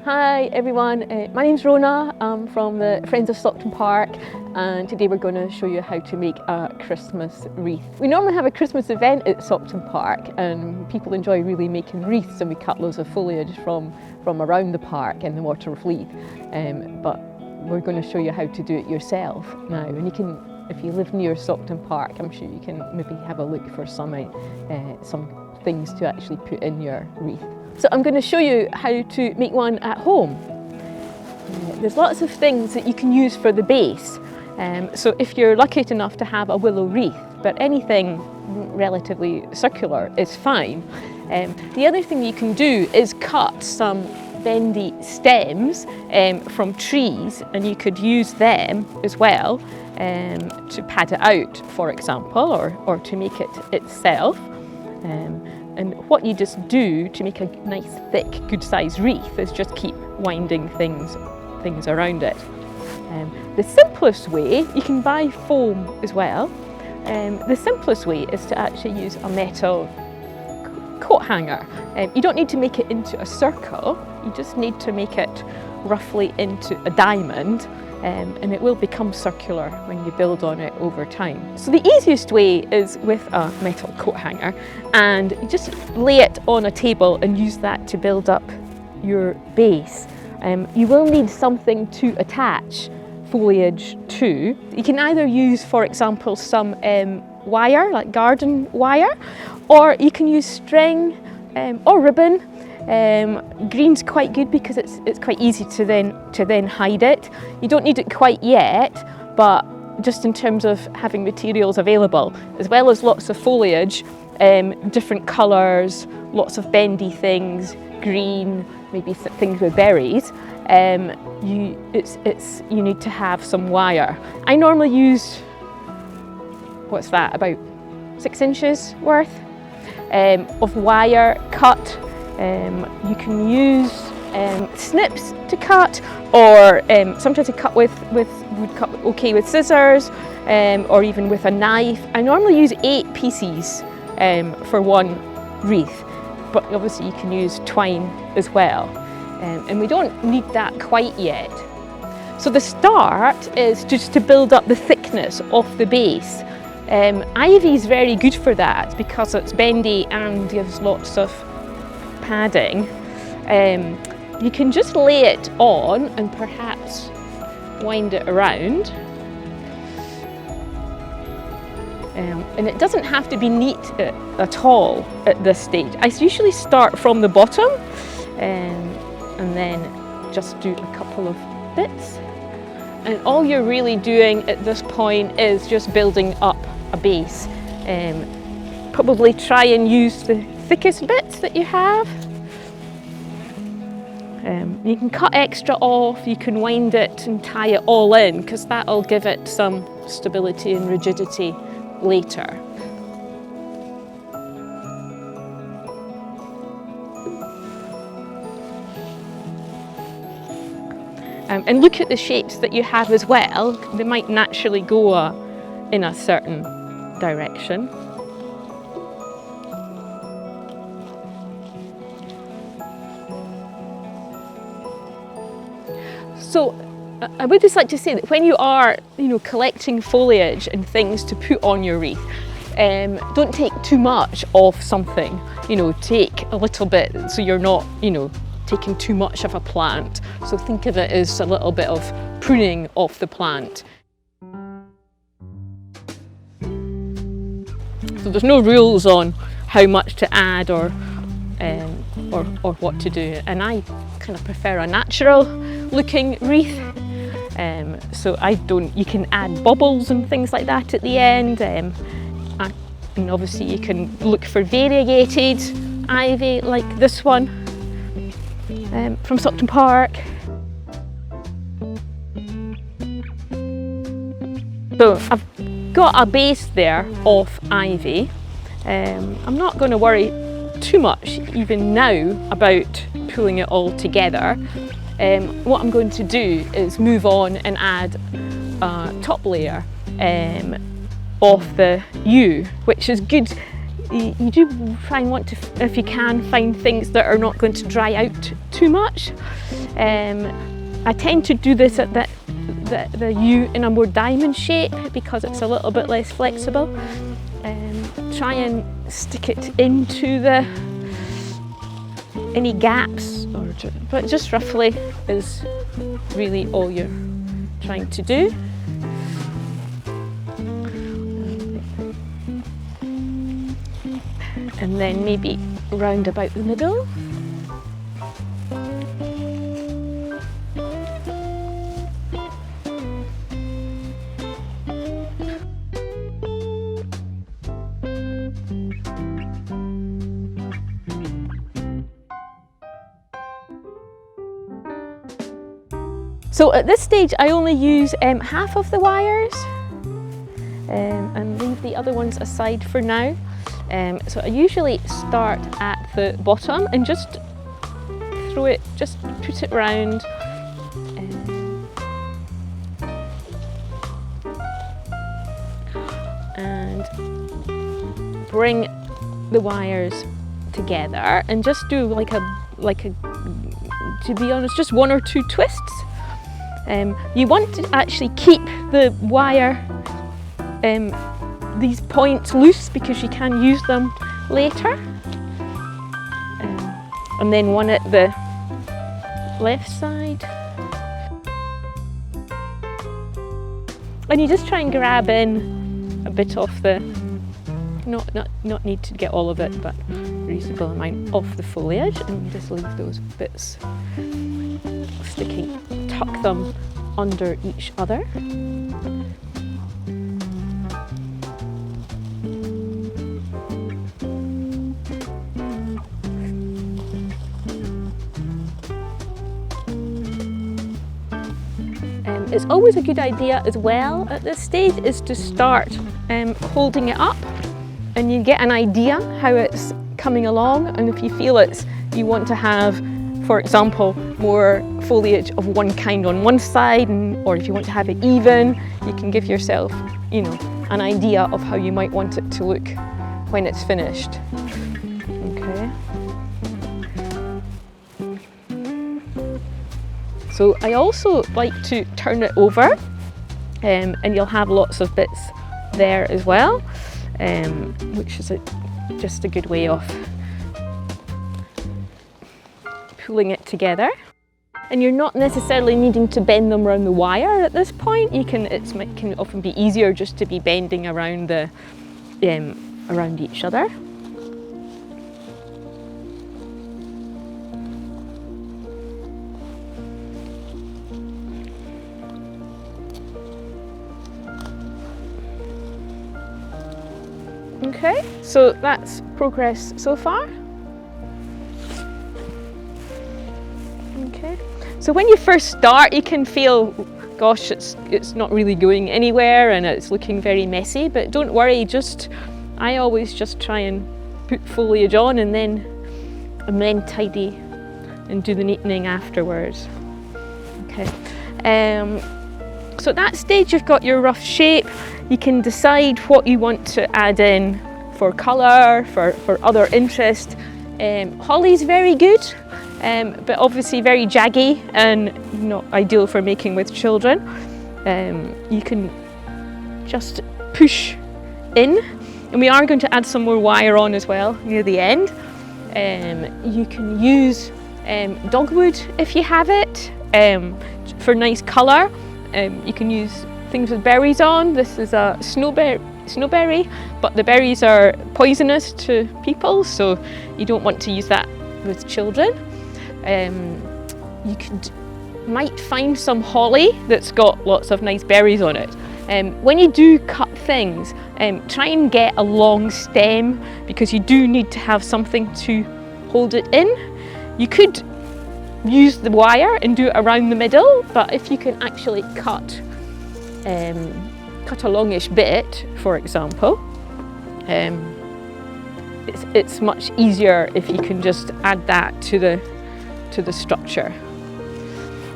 Hi everyone, my name's Rona. I'm from the Friends of Saughton Park, and today we're going to show you how to make a Christmas wreath. We normally have a Christmas event at Saughton Park and people enjoy really making wreaths, and we cut loads of foliage from around the park in the Water Wreath. But we're going to show you how to do it yourself now, and you can, if you live near Saughton Park, I'm sure you can maybe have a look for some things to actually put in your wreath. So I'm going to show you how to make one at home. There's lots of things that you can use for the base. So if you're lucky enough to have a willow wreath, but anything relatively circular is fine. The other thing you can do is cut some bendy stems from trees, and you could use them as well to pad it out, for example, or to make it itself. And what you just do to make a nice, thick, good-sized wreath is just keep winding things around it. The simplest way, you can buy foam as well. The simplest way is to actually use a metal coat hanger. You don't need to make it into a circle, you just need to make it roughly into a diamond, and it will become circular when you build on it over time. So the easiest way is with a metal coat hanger, and you just lay it on a table and use that to build up your base. You will need something to attach foliage to. You can either use, for example, some wire, like garden wire, or you can use string or ribbon. Green's quite good because it's quite easy to then hide it. You don't need it quite yet, but just in terms of having materials available, as well as lots of foliage, different colours, lots of bendy things, green, maybe things with berries. You need to have some wire. I normally use, what's that, about 6 inches worth of wire cut. You can use snips to cut, or sometimes I cut would cut okay with scissors, or even with a knife. I normally use 8 pieces for one wreath, but obviously you can use twine as well. And we don't need that quite yet. So the start is just to build up the thickness of the base. Ivy is very good for that because it's bendy and gives lots of padding. You can just lay it on and perhaps wind it around. And it doesn't have to be neat at all at this stage. I usually start from the bottom and then just do a couple of bits. And all you're really doing at this point is just building up a base. Probably try and use the thickest bits that you have. You can cut extra off, you can wind it and tie it all in, because that'll give it some stability and rigidity later. And look at the shapes that you have as well. They might naturally go in a certain direction. So I would just like to say that when you are, collecting foliage and things to put on your wreath, don't take too much of something. Take a little bit so you're not, taking too much of a plant. So think of it as a little bit of pruning off the plant. So there's no rules on how much to add or what to do, and I kind of prefer a natural looking wreath. So you can add bubbles and things like that at the end, and obviously you can look for variegated ivy like this one from Saughton Park. So I've got a base there of ivy. I'm not going to worry too much even now about pulling it all together. What I'm going to do is move on and add a top layer of the yew, which is good. you do try and want to, if you can, find things that are not going to dry out too much. I tend to do this at the U in a more diamond shape because it's a little bit less flexible. Try and stick it into any gaps, but just roughly is really all you're trying to do. And then maybe round about the middle. So at this stage I only use half of the wires and leave the other ones aside for now. So I usually start at the bottom and just throw it, just put it round. And bring the wires together and just do like a, to be honest, just one or two twists. You want to actually keep the wire, these points loose because you can use them later. And then one at the left side. And you just try and grab in a bit off the, not need to get all of it, but a reasonable amount off the foliage, and you just leave those bits sticking. Tuck them under each other. It's always a good idea as well at this stage is to start holding it up, and you get an idea how it's coming along, and if you feel you want to have, for example, more foliage of one kind on one side, or if you want to have it even, you can give yourself, an idea of how you might want it to look when it's finished. Okay. So I also like to turn it over, and you'll have lots of bits there as well, which is just a good way of pulling it together. And you're not necessarily needing to bend them around the wire at this point. It can often be easier just to be bending around around each other. Okay, so that's progress so far. Okay, so when you first start, you can feel, gosh, it's not really going anywhere and it's looking very messy, but don't worry, I always just try and put foliage on and then tidy and do the neatening afterwards. Okay, so at that stage you've got your rough shape. You can decide what you want to add in for colour, for other interest. Holly's very good, but obviously very jaggy and not ideal for making with children. You can just push in, and we are going to add some more wire on as well near the end. You can use dogwood if you have it for nice colour. You can use things with berries on. This is a snowberry, but the berries are poisonous to people, so you don't want to use that with children. You might find some holly that's got lots of nice berries on it. When you do cut things, try and get a long stem, because you do need to have something to hold it in. You could use the wire and do it around the middle, but if you can actually cut a longish bit, for example, it's much easier if you can just add that to the structure.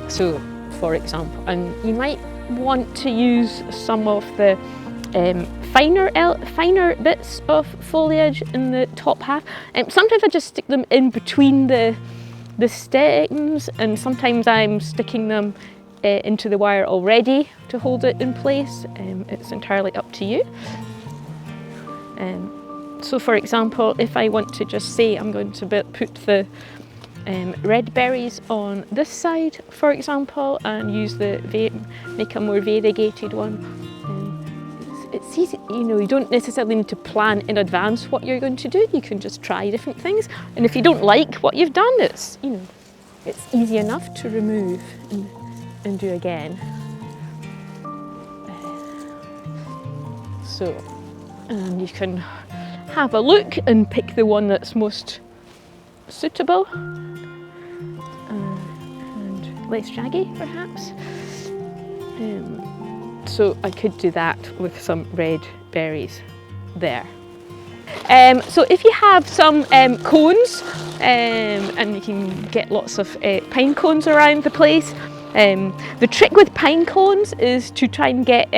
So, for example, and you might want to use some of the finer bits of foliage in the top half. Sometimes I just stick them in between the stems, and sometimes I'm sticking them into the wire already to hold it in place. It's entirely up to you. So for example, if I want to just say I'm going to put the red berries on this side, for example, and use make a more variegated one. It's easy, you know, you don't necessarily need to plan in advance what you're going to do. You can just try different things, and if you don't like what you've done, it's, you know, it's easy enough to remove and do again. So, and you can have a look and pick the one that's most suitable and less shaggy, perhaps. So I could do that with some red berries there. So if you have some cones, and you can get lots of pine cones around the place, the trick with pine cones is to try and get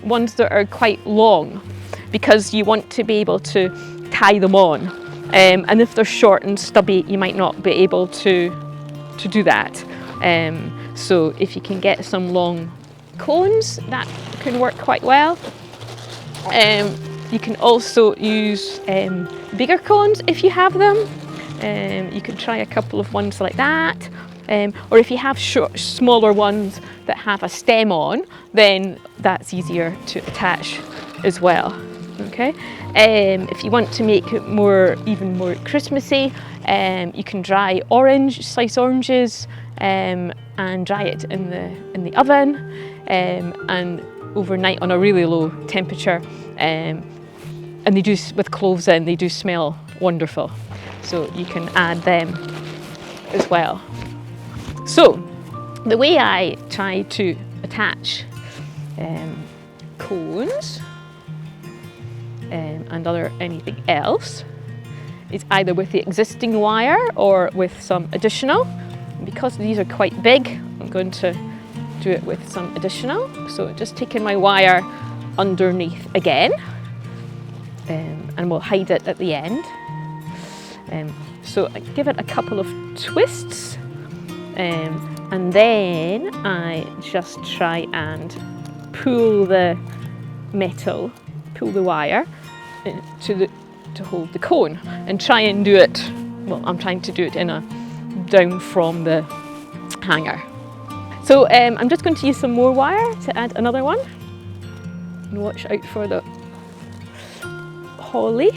ones that are quite long, because you want to be able to tie them on. And if they're short and stubby, you might not be able to do that. So if you can get some long cones, that can work quite well. You can also use bigger cones if you have them. You can try a couple of ones like that. Or if you have smaller ones that have a stem on, then that's easier to attach as well. Okay. If you want to make it even more Christmassy, you can dry slice oranges, and dry it in the oven, and overnight on a really low temperature. And they do, with cloves in, they do smell wonderful. So you can add them as well. So the way I try to attach cones and anything else is either with the existing wire or with some additional. Because these are quite big, I'm going to do it with some additional. So just taking my wire underneath again, and we'll hide it at the end. So I give it a couple of twists, and then I just try and pull the wire to hold the cone, and try and do it, well, I'm trying to do it down from the hanger. So I'm just going to use some more wire to add another one. And watch out for the holly.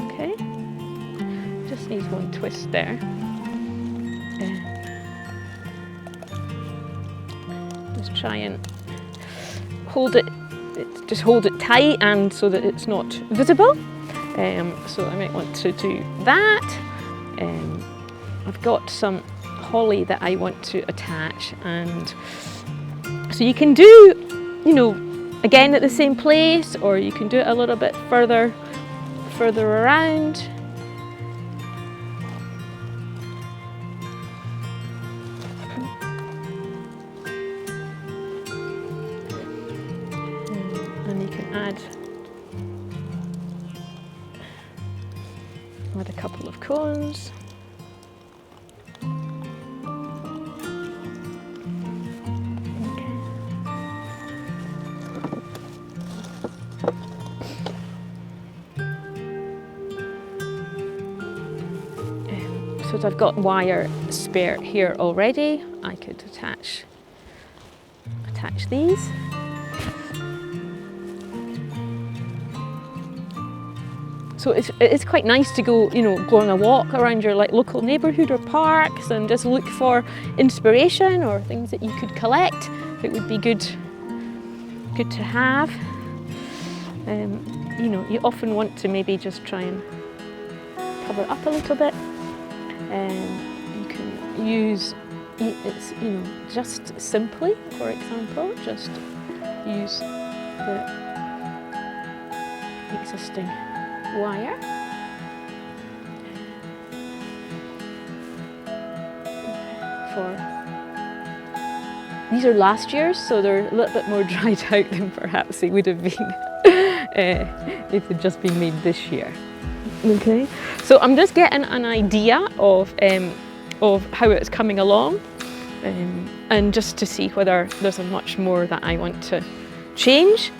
Okay, just needs one twist there. Just try and hold it tight, and so that it's not visible. So I might want to do that. I've got some holly that I want to attach, and so you can do, you know, again at the same place, or you can do it a little bit further around. And you can add a couple of cones. So I've got wire spare here already. I could attach these. So it's quite nice to go on a walk around your local neighbourhood or parks and just look for inspiration or things that you could collect. It would be good to have. You often want to maybe just try and cover up a little bit. You can use just simply, for example, just use the existing wire. These are last year's, so they're a little bit more dried out than perhaps they would have been if they'd just been made this year. Okay, so I'm just getting an idea of how it's coming along, and just to see whether there's much more that I want to change.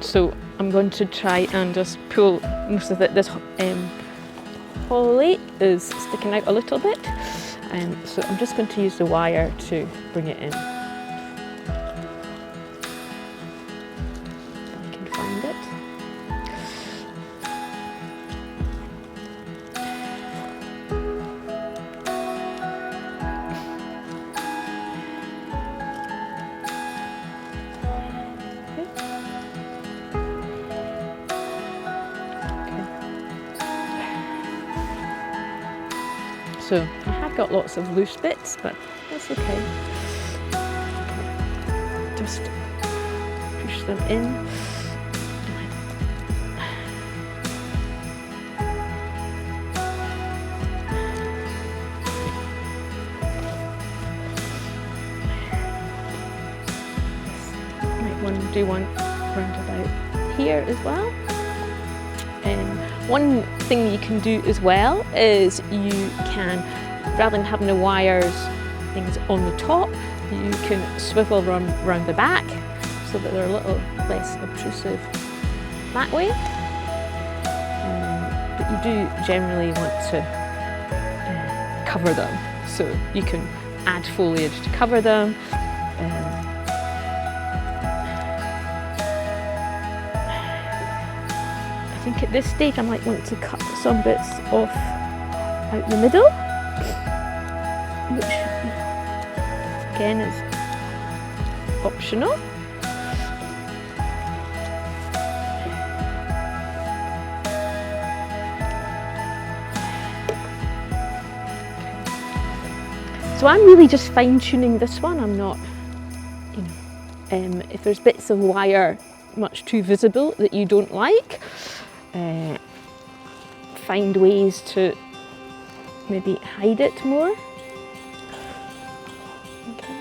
So I'm going to try and just pull most of it. This holly is sticking out a little bit, so I'm just going to use the wire to bring it in. If I can find it. So I have got lots of loose bits, but that's okay. Just push them in. Might do one round about here as well. One thing you can do as well is you can, rather than having the wires things on the top, you can swivel them around the back so that they're a little less obtrusive that way. But you do generally want to cover them, so you can add foliage to cover them. I think at this stage I might want to cut some bits off out the middle, which again is optional. So I'm really just fine-tuning this one. I'm not, if there's bits of wire much too visible that you don't like, find ways to maybe hide it more. Okay.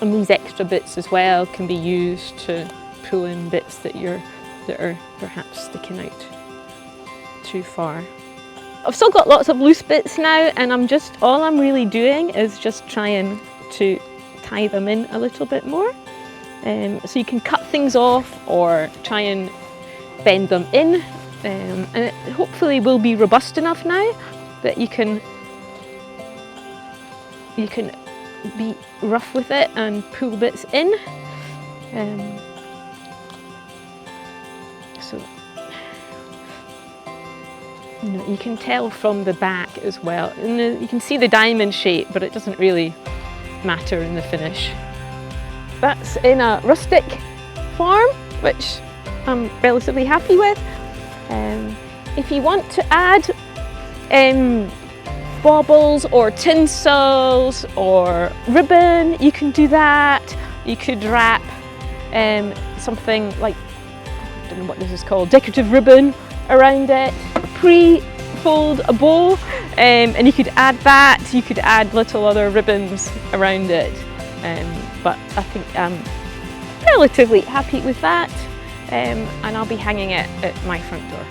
And these extra bits as well can be used to pull in bits that are perhaps sticking out too far. I've still got lots of loose bits now, and all I'm really doing is just trying to tie them in a little bit more. So you can cut things off or try and bend them in, and it hopefully will be robust enough now that you can be rough with it and pull bits in. So you can tell from the back as well, and you can see the diamond shape, but it doesn't really matter in the finish. That's in a rustic form, which I'm relatively happy with. If you want to add baubles or tinsels or ribbon, you can do that. You could wrap something like, I don't know what this is called, decorative ribbon around it, pre-fold a bow, and you could add that. You could add little other ribbons around it, but I think I'm relatively happy with that, and I'll be hanging it at my front door.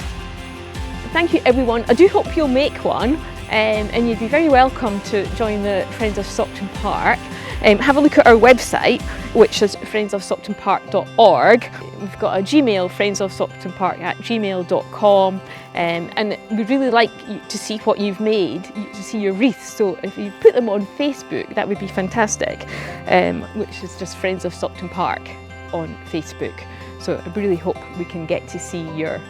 Thank you everyone. I do hope you'll make one, and you'd be very welcome to join the Friends of Saughton Park. Have a look at our website, which is friendsofsaughtonpark.org. We've got a Gmail, friendsofsaughtonpark@gmail.com, and we'd really like you to see what you've made, to see your wreaths. So if you put them on Facebook, that would be fantastic, which is just Friends of Saughton Park on Facebook. So I really hope we can get to see your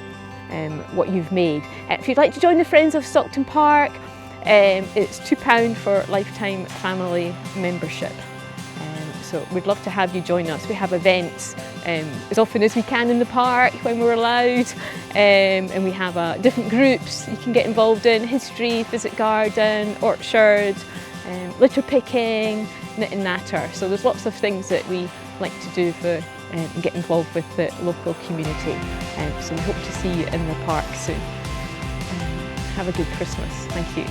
what you've made. If you'd like to join the Friends of Saughton Park, it's £2 for lifetime family membership. So we'd love to have you join us. We have events as often as we can in the park when we're allowed, and we have different groups you can get involved in: history, visit garden, orchard, litter picking, knit and natter. So there's lots of things that we like to do and get involved with the local community. So we hope to see you in the park soon. Have a good Christmas. Thank you.